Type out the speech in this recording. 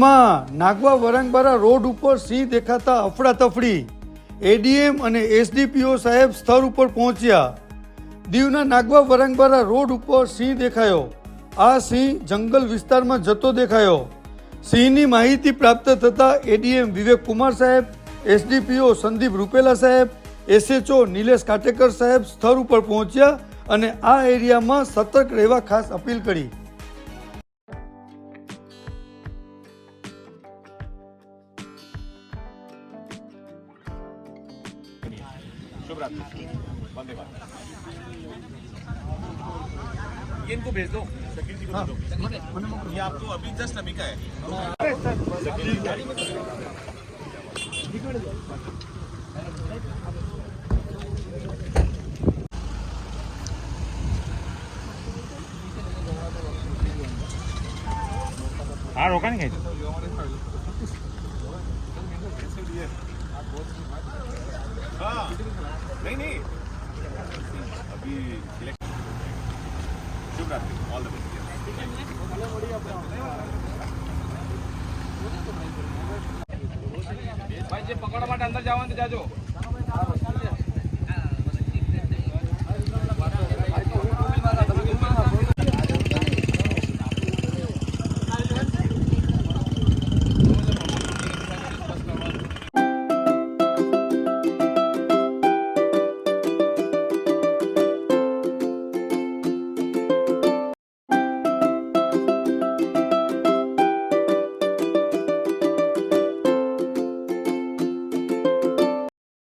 દીવમાં નાગવા વરાંગબારા રોડ ઉપર સિંહ દેખાતા અફડાતફડી। એડીએમ અને એસડીપીઓ સાહેબ સ્થળ ઉપર પહોંચ્યા। દીવના નાગવા વરાંગબારા રોડ ઉપર સિંહ દેખાયો। આ સિંહ જંગલ વિસ્તારમાં જતો દેખાયો। સિંહની માહિતી પ્રાપ્ત થતાં એડીએમ વિવેક કુમાર સાહેબ, એસડીપીઓ સંદીપ રૂપેલા સાહેબ, એસએચઓ નિલેશ કાટેકર સાહેબ સ્થળ ઉપર પહોંચ્યા અને આ એરિયામાં સતર્ક રહેવા ખાસ અપીલ કરી। इनको भेज दो, शकील जी को दे दो। ये आपको अभी जस्ट अभी का है। हाँ रोका नहीं कहीं। हाँ नहीं नहीं अभी शुभ रात्रि ऑल द बेस्ट। भाई जे पकड़वा માટે અંદર જવાનું તો જાજો।